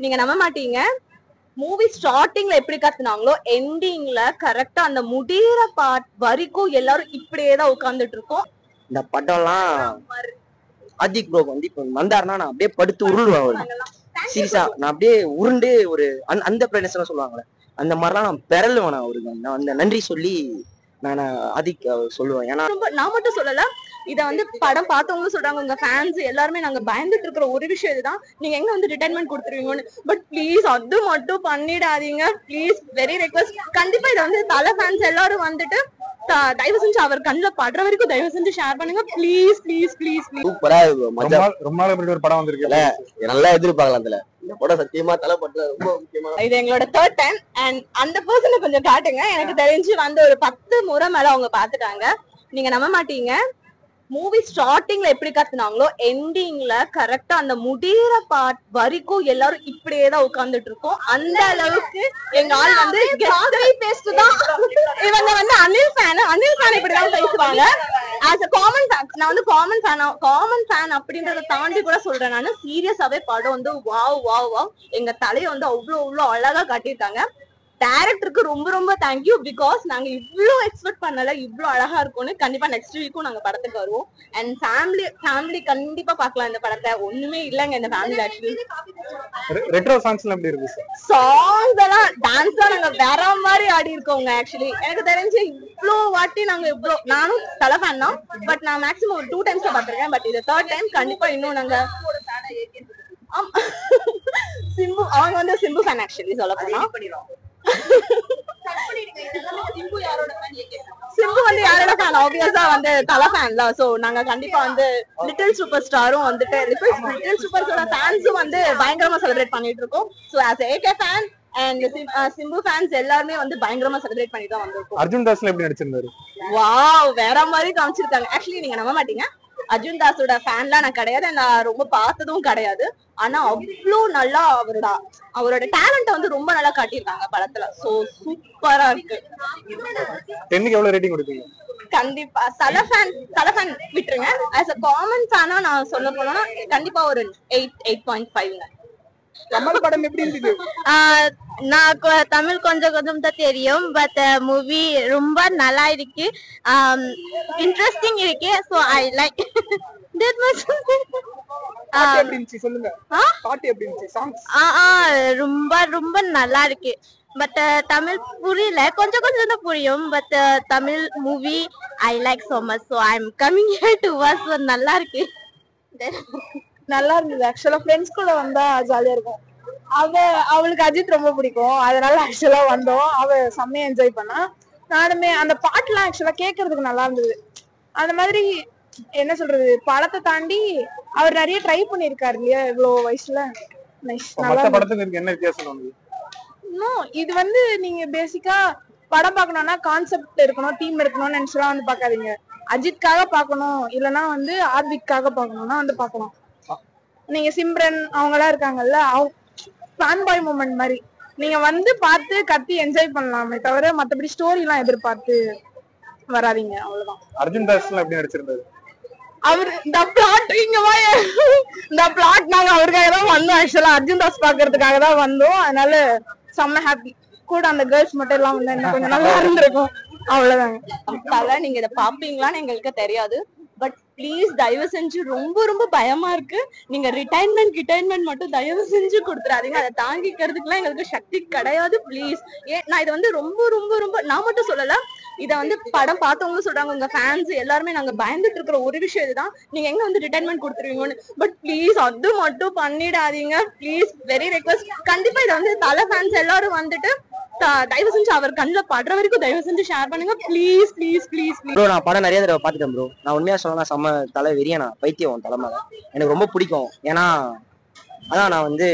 நீங்க நம்ப மாட்டீங்க, மூவி ஸ்டார்டிங்ல எப்படி கத்துனாங்களோ எண்டிங்ல கரெக்டா அந்த முடியிற பார்ட் வரைக்கும் எல்லாரும் இப்படியேதான் உட்கார்ந்துட்டு இருக்கோம். இந்த படம்லாம் ஆதிக் ப்ரோ வந்து இப்ப வந்தாருன்னா நான் அப்படியே படுத்து உருளுவேன். சீரியஸா நான் அப்படியே உருண்டு ஒரு அந்த பிளேனஸ் எல்லாம் சொல்லுவாங்களே அந்த மாதிரிலாம் நான் பெறலுவேன். நான் அவருக்கு நான் அந்த நன்றி சொல்லி நான் ஆதிக் சொல்லுவேன். ஏன்னா நான் மட்டும் சொல்லல, இத வந்து படம் பார்த்தவங்க சொல்றாங்க, உங்க ஃபேன்ஸ் எல்லாருமே நாங்க பயந்துட்டு இருக்கிற ஒரு விஷயம் இதுதான், நீங்க எங்க வந்து ரிட்டைர்மெண்ட் கொடுத்துருவீங்கன்னு. பட் ப்ளீஸ் அது மட்டும் பண்ணிடாதீங்க ப்ளீஸ், வெரி ரெக்வஸ்ட். கண்டிப்பா இதை வந்து தல ஃபேன்ஸ் எல்லாரும் வந்துட்டு தயவு செஞ்சு அவர் கண்ணுல படுற வரைக்கும் தயவு செஞ்சு ஷேர் பண்ணுங்க ப்ளீஸ் ப்ளீஸ் ப்ளீஸ். சூப்பரா ரொம்ப நாள் ஒரு படம் வந்திருக்குல்ல, நல்லா எதிர்பார்க்கலாம். அதுல இந்த படம் சத்தியமா தலை படத்துல ரொம்ப முக்கியமான. இது எங்களோட தேர்ட் டைம் அண்ட் அந்த பர்சனை கொஞ்சம் காட்டுங்க. எனக்கு தெரிஞ்சு வந்து ஒரு 10 முறை மேல அவங்க பாத்துட்டாங்க. நீங்க நம்ப மாட்டீங்க, மூவி ஸ்டார்டிங்ல எப்படி கத்துனாங்களோ எண்டிங்ல கரெக்டா அந்த முடியிற பார்ட் வரைக்கும் எல்லாரும் இப்படியேதான் உட்கார்ந்துட்டு இருக்கோம். அந்த அளவுக்கு எங்க ஆள் வந்து பேசுதான். இவங்க வந்து அனில் ஃபேன் இப்படிதான் பேசுவாங்க. ஆஸ் அ காமன் ஃபேன், நான் வந்து காமன் ஃபேன் அப்படின்றத தாண்டி கூட சொல்றேன். நான் சீரியஸாவே படம் வந்து வாவ் வாவ் வாவ். எங்க தலையை வந்து அவ்வளவு அழகா காட்டியிருக்காங்க. டைரக்டருக்கு ரொம்ப ரொம்ப தேங்க்யூ. பிகாஸ் நாங்க இவ்வளவு எக்ஸ்பெக்ட் பண்ணல இவ்வளவு அழகா இருக்கும்னு. கண்டிப்பா நெக்ஸ்ட் வீக்கும் நாங்க படத்துக்கு வருவோம். அண்ட் ஃபேமிலி கண்டிப்பா பார்க்கலாம் இந்த படத்தை. ஒண்ணுமே இல்லங்க இந்த ஃபேமிலி. ஆக்சுவலி ரெட்ரோ சாங்ஸ்லாம் எப்படி இருக்கு? சாங்ஸ் எல்லாம் டான்ஸ் தான் நாங்க வேற மாதிரி ஆடி இருக்கோங்க. ஆக்சுவலி எனக்கு தெரிஞ்சு இவ்வளவு வாட்டி நாங்க நானும் தலை ஃபேன் தான். பட் நான் மேக்ஸிமம் ஒரு 2 டைம்ஸ் பாத்திருக்கேன். பட் இது 3rd டைம். கண்டிப்பா இன்னும் நாங்க சிம்பு அவங்க வந்து சிம்பு ஃபேன். ஆக்சுவலி சொல்ல போனா சிம்பு வந்து யாரோட ஃபேன்? ஆப்வியஸா வந்து தல ஃபேன்ல. சோ நாங்க கண்டிப்பா வந்து லிட்டில் சூப்பர் ஸ்டாரும் வந்துட்டு லிட்டில் சூப்பர் ஸ்டாரோட ஃபேன்ஸும் வந்து பயங்கரமா செலிப்ரேட் பண்ணிட்டு இருக்கோம். So as AK fan and Simbu fans எல்லாருமே வந்து பயங்கரமா செலிப்ரேட் பண்ணிட்டு தான் வந்திருக்கோம். அர்ஜுன் தாஸ்ல எப்படி நடிச்சிருந்தாரு? வாவ், வேற மாதிரி காமிச்சிருக்காங்க. ஆக்சுவலி நீங்க நம்ப மாட்டீங்க, அர்ஜுன் தாஸோட ஃபேன்லாம் நான் கிடையாது, நான் ரொம்ப பார்த்ததும் கிடையாது. ஆனா அவ்வளவு நல்லா அவரோட டேலண்ட வந்து ரொம்ப நல்லா காட்டியிருக்காங்க படத்துல. சோ சூப்பரா இருக்கு. 10க்கு எவ்வளவு ரேட்டிங் கொடுப்பீங்க? கண்டிப்பா தல ஃபேன் விட்டுருங்க. ஆஸ் அ காமன் ஃபேனா நான் சொல்ல போனா கண்டிப்பா ஒரு 8.5ங்க. கமல் படம் எப்படி இருந்தது? நான் தமிழ் கொஞ்சம் தான் தெரியும். பட் மூவி ரொம்ப நல்லா இருக்கு, இன்ட்ரெஸ்டிங் இருக்கு. So I like that much. எப்படி இருந்துச்சு சொல்லுங்க. பாட்டு எப்படி இருந்துச்சு? சாங்ஸ் ரொம்ப நல்லா இருக்கு. பட் தமிழ் புரியல, கொஞ்சம் தான் புரியும். But Tamil movie I like so much. so I'm coming here to watch. நல்லா இருக்கு, நல்லா இருந்தது. ஆக்சுவலா ஃப்ரெண்ட்ஸ் கூட வந்தா ஜாலியா இருக்கும். அவளுக்கு அஜித் ரொம்ப பிடிக்கும், அதனால ஆக்சுவலா வந்தோம். அவ செம்மையா என்ஜாய் பண்ணா. நானுமே அந்த பாட்டுலாம் ஆக்சுவலா கேட்கறதுக்கு நல்லா இருந்தது. அந்த மாதிரி என்ன சொல்றது, படத்தை தாண்டி அவர் நிறைய ட்ரை பண்ணிருக்காரு இல்லையா இவ்வளவு வயசுல. படத்துக்கு என்ன வித்தியாசம்? இது வந்து நீங்க பேசிக்கா படம் பார்க்கணும்னா கான்செப்ட் இருக்கணும், தீம் இருக்கணும்னு நினைச்சுலாம் வந்து பாக்காதீங்க. அஜித்காக பாக்கணும், இல்லைன்னா வந்து ஆத்விக்காக பாக்கணும்னா வந்து பாக்கலாம். நீங்க சிம்ரன் அவங்க எல்லாம் இருக்காங்கல்ல, அவங்க ஃபேன் பாய் மூமெண்ட் மாதிரி நீங்க வந்து பார்த்து கத்தி என்ஜாய் பண்ணலாமே தவிர மத்தபடி ஸ்டோரி எல்லாம் எதிர்பார்த்து வராதீங்க. அவ்வளவுதான். அர்ஜுன் தாஸ் எப்படி நடிச்சிருந்தாரு? அவர் இந்த பிளாட் நாங்க அவருக்காக தான் வந்தோம். ஆக்சுவலா அர்ஜுன் தாஸ் பாக்குறதுக்காக தான் வந்தோம். அதனால செம்ம ஹாப்பி. கூட அந்த கேர்ள்ஸ் மட்டும் எல்லாம் வந்து இன்னும் கொஞ்சம் நல்லா இருந்திருக்கும். அவ்வளவுதாங்க. நீங்க இதை பாப்பீங்களான்னு எங்களுக்கு தெரியாது. பட் ப்ளீஸ் தயவு செஞ்சு ரொம்ப பயமா இருக்கு. நீங்க ரிட்டைர்மெண்ட் மட்டும் தயவு செஞ்சு கொடுத்துறாதீங்க. அதை தாங்கிக்கிறதுக்குலாம் எங்களுக்கு சக்தி கிடையாது. ப்ளீஸ். நான் இதை வந்து ரொம்ப நான் மட்டும் சொல்லல, இதை வந்து படம் பார்த்தவங்க சொல்றாங்க, உங்க ஃபேன்ஸ் எல்லாருமே நாங்க பயந்துட்டு இருக்கிற ஒரு விஷயம் இதுதான், நீங்க எங்க வந்து ரிட்டைர்மெண்ட் கொடுத்துருவீங்கன்னு. பட் ப்ளீஸ் அது மட்டும் பண்ணிடாதீங்க ப்ளீஸ், வெரி ரெக்வஸ்ட். கண்டிப்பா இதை வந்து தல ஃபேன்ஸ் எல்லாரும் வந்துட்டு தயவு செஞ்சு அவர் கண்ணுல படுற வரைக்கும் தயவு செஞ்சு ஷேர் பண்ணுங்க ப்ளீஸ் ப்ளீஸ் ப்ளீஸ். ப்ரோ நான் படம் நிறைய தடவை பார்த்துட்டேன் ப்ரோ. நான் உண்மையா சொல்லலாம், செம்ம தலை வெறியா பைத்தியம் தலைமை எனக்கு ரொம்ப பிடிக்கும். ஏன்னா அதான் நான் வந்து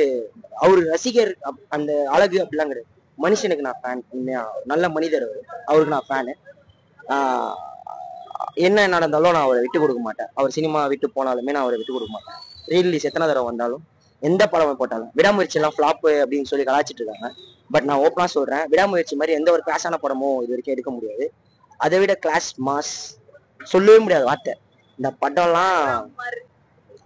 அவரு ரசிகர் அந்த அழகு அப்படிலாம் கிடையாது. மனுஷனுக்கு நான் ஃபேன். உண்மையா நல்ல மனிதர் அவருக்கு நான் ஃபேனு. என்ன நடந்தாலும் நான் அவரை விட்டு கொடுக்க மாட்டேன். அவர் சினிமா விட்டு போனாலுமே நான் அவரை விட்டு கொடுக்க மாட்டேன். ரீலீஸ் எத்தனை தடவை வந்தாலும் எந்த படம் போட்டாலும். விடாமுயற்சி எல்லாம் ஃபிளாப் அப்படின்னு சொல்லி கலாச்சிட்டு இருக்காங்க. பட் நான் ஓப்பனா சொல்றேன், விடாமுயற்சி மாதிரி எந்த ஒரு கிளாஸான படமும் இது வரைக்கும் எடுக்க முடியாது. அதை விட கிளாஸ் மாஸ் சொல்லவே முடியாது வார்த்தை. இந்த படம்லாம்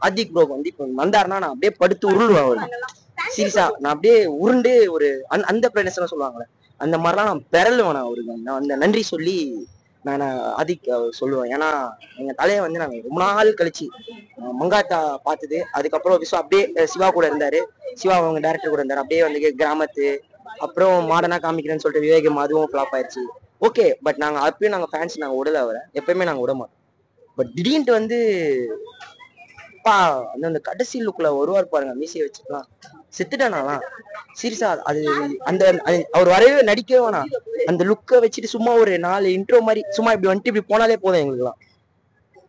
ஆதிக் ப்ரோ வந்து இப்ப வந்தாருன்னா நான் அப்படியே படுத்து உருளுவேன். அவருக்கு சீரியஸா நான் அப்படியே உருண்டு ஒரு அந்த பிளேனஸ் எல்லாம் சொல்லுவாங்கல்ல, அந்த மாதிரிலாம் நான் பெறலுவேன். நான் அவருக்கு நான் அந்த நன்றி சொல்லி நான் அதுக்கு சொல்லுவேன். ஏன்னா எங்க தலையை வந்து நாங்க ரொம்ப நாள் கழிச்சு மங்காத்தா பார்த்தது. அதுக்கப்புறம் விஸ்வா அப்படியே சிவா கூட இருந்தாரு, சிவா அவங்க டேரக்டர் கூட இருந்தாரு. அப்படியே வந்து கிராமத்து, அப்புறம் மாடர்னா காமிக்கிறேன்னு சொல்லிட்டு விவேகம், அதுவும் ஃபிளாப் ஆயிடுச்சு. ஓகே, பட் நாங்க அப்பயும் நாங்க ஃபேன்ஸ் நாங்க விடல அவரை, எப்பயுமே நாங்க விட மாட்டோம். பட் திடீர்னு வந்து பா அந்த கடைசி லுக்ல வருவார் பாருங்க, மீசையை வச்சுக்கலாம் செத்துட்டானாலாம். சீரியஸா அது அந்த அவர் வரவே நடிக்கவே வேணாம், அந்த லுக்கை வச்சுட்டு சும்மா ஒரு 4 இன்ட்ரோ மாதிரி சும்மா இப்படி வந்துட்டு இப்படி போனாலே போதும் எங்களுக்குலாம்.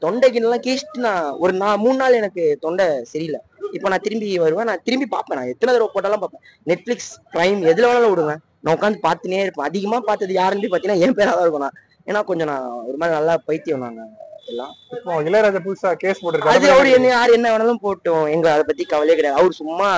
தொண்டைக்குலாம் கேஸ்ட்டு நான் ஒரு 3 நாள் எனக்கு தொண்டை சரியில்லை. இப்போ நான் திரும்பி வருவேன், நான் திரும்பி பார்ப்பேன். நான் எத்தனை தடவை போட்டாலும் பார்ப்பேன். நெட்ஃபிளிக்ஸ், பிரைம் எதுல வேணாலும் விடுவேன், நான் உட்காந்து பார்த்துனே இருப்பேன். அதிகமா பார்த்தது யாருன்னு பார்த்தீங்கன்னா என் பேராக தான் இருக்கும். நான் ஏன்னா கொஞ்சம் நான் ஒரு மாதிரி நல்லா பைத்தியம் நாங்க எல்லாம். இப்போ இளையராஜா புதுசா கேஸ் அது போட்டிருக்காரு. அவரு என்ன யார் என்ன வேணாலும் போட்டோம், எங்க அதை பத்தி கவலையே கிடையாது. அவர் சும்மா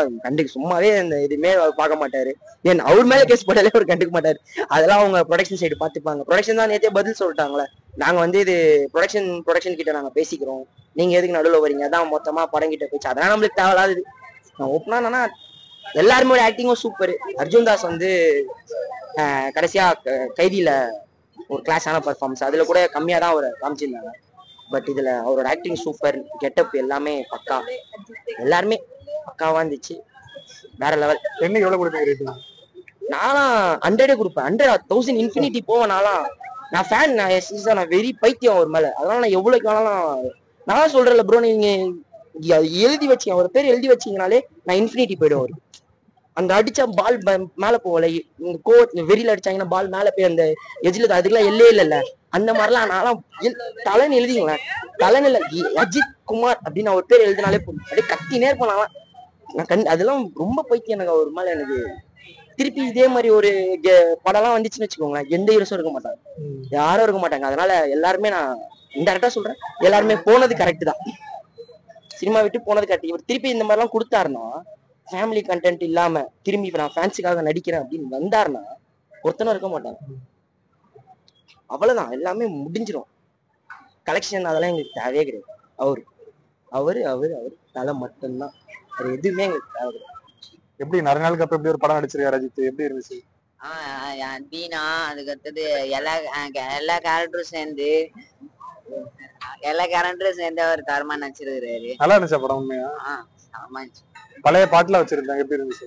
சும்மாவே அந்த எதுவுமே அவர் பார்க்க மாட்டாரு. ஏன் அவர் மேல கேஸ் போட்டாலே அவர் கண்டுக்க மாட்டாரு. அதெல்லாம் அவங்க ப்ரொடக்ஷன் சைடு பார்த்துப்பாங்க. ப்ரொடக்ஷன் தான் நேற்றே பதில் சொல்லிட்டாங்களே, நாங்க வந்து இது ப்ரொடக்ஷன் கிட்ட நாங்க பேசிக்கிறோம், நீங்க எதுக்கு நடுவில் வரீங்க, அதான் மொத்தமா படம் கிட்ட போயிடுச்சு, அதெல்லாம் நம்மளுக்கு தேவையில்லாது. நான் ஓப்பனா என்னன்னா எல்லாருமே ஆக்டிங்கும் சூப்பர். அர்ஜுன் தாஸ் வந்து கடைசியா கைதியில ஒரு கிளாஸான பர்ஃபார்மன்ஸ், அதுல கூட கம்மியா தான் அவரை காமிச்சிருந்தாங்க. பட் இதுல அவரோட ஆக்டிங் சூப்பர், கெட்டப் எல்லாமே பக்கா, எல்லாருமே பக்காவா இருந்துச்சு, வேற லெவல். என்ன எவ்வளவு கொடுப்பீங்க? நான்லாம் 100 கொடுப்பேன், 100,000 இன்ஃபினிட்டி போவேன். நான் ஃபேன், நான் வெறி பைத்தியம் அவர் மேல. அதனால நான் எவ்வளவுக்கு வேணாலும் நான் சொல்றேன்ல ப்ரோ, நீங்க எழுதி வச்சீங்க அவர் பேர் எழுதி வச்சீங்கனாலே நான் இன்ஃபினிட்டி போயிடுவார். அந்த அடிச்சா பால் மேல போகல, வெறியில அடிச்சாங்கன்னா பால் மேல போய் அந்த எஜ்ல, அதுக்கெல்லாம் எல்லே இல்லைல்ல, அந்த மாதிரிலாம் நான்லாம் தலைன்னு எழுதிங்களேன். தலைன்னு இல்ல, அஜித் குமார் அப்படின்னு அவர் பேர் எழுதினாலே போதும், அப்படியே கத்தினே இருப்பேன். நான் அதெல்லாம் ரொம்ப பைத்தியம் எனக்கு அவர் மேல. எனக்கு திருப்பி இதே மாதிரி ஒரு படம்லாம் வந்துச்சுன்னு வச்சுக்கோங்களேன், எந்த ஹீரோஸும் இருக்க மாட்டாங்க, யாரும் இருக்க மாட்டாங்க. அதனால எல்லாருமே நான் இன்டெரக்டா சொல்றேன், எல்லாருமே போனது கரெக்ட் தான், சினிமா விட்டு போனது கரெக்ட். இவர் திருப்பி இந்த மாதிரிலாம் கொடுத்தாருன்னா, ஃபேமிலி கண்டென்ட் இல்லாம திரும்பி இப்ப நான் ஃபேன்ஸுக்காக நடிக்கிறேன் அப்படின்னு வந்தாருன்னா ஒருத்தனும் இருக்க மாட்டாங்க. அவ்வளவுதான், எல்லாமே முடிஞ்சிடும். கலெக்ஷன் அதெல்லாம் எங்களுக்கு தேவையே கிடையாது. அவரு அவரு அவரு அவரு தலை மட்டும்தான், அது எதுவுமே எங்களுக்கு தேவை கிடையாது. எப்படி நிறைய நாளுக்கு அப்புறம் எப்படி ஒரு படம் நடிச்சிருக்காரு அஜித், எப்படி இருந்துச்சு? தீனா, அதுக்கு அடுத்தது எல்லா கேரக்டரும் சேர்ந்து அவர் தரமா நடிச்சிருக்கிறாரு. நல்லா இருந்துச்சா படம்? உண்மையா ஆமா இருந்துச்சு. பழைய பாட்டுல வச்சிருந்தாங்க, எப்படி இருந்துச்சு?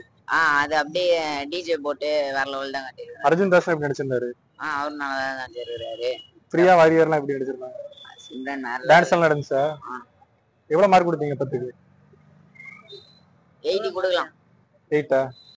அது அப்படியே டிஜே போட்டு வேற லெவல் தான் கட்டிருக்காரு. அர்ஜுன் தாஸ் எப்படி நடிச்சிருந்தாரு? அவரு நல்லா தான் நடிச்சிருக்காரு. பிரியா வாரியர்லாம் எப்படி நடிச்சிருந்தாங்க? சிம்ரன் டான்ஸ் எல்லாம் நடந்துச்சா? எவ்வளவு மார்க் கொடுத்தீங்க 10க்கு? 80 கொடுக்கலாம். 8ஆ?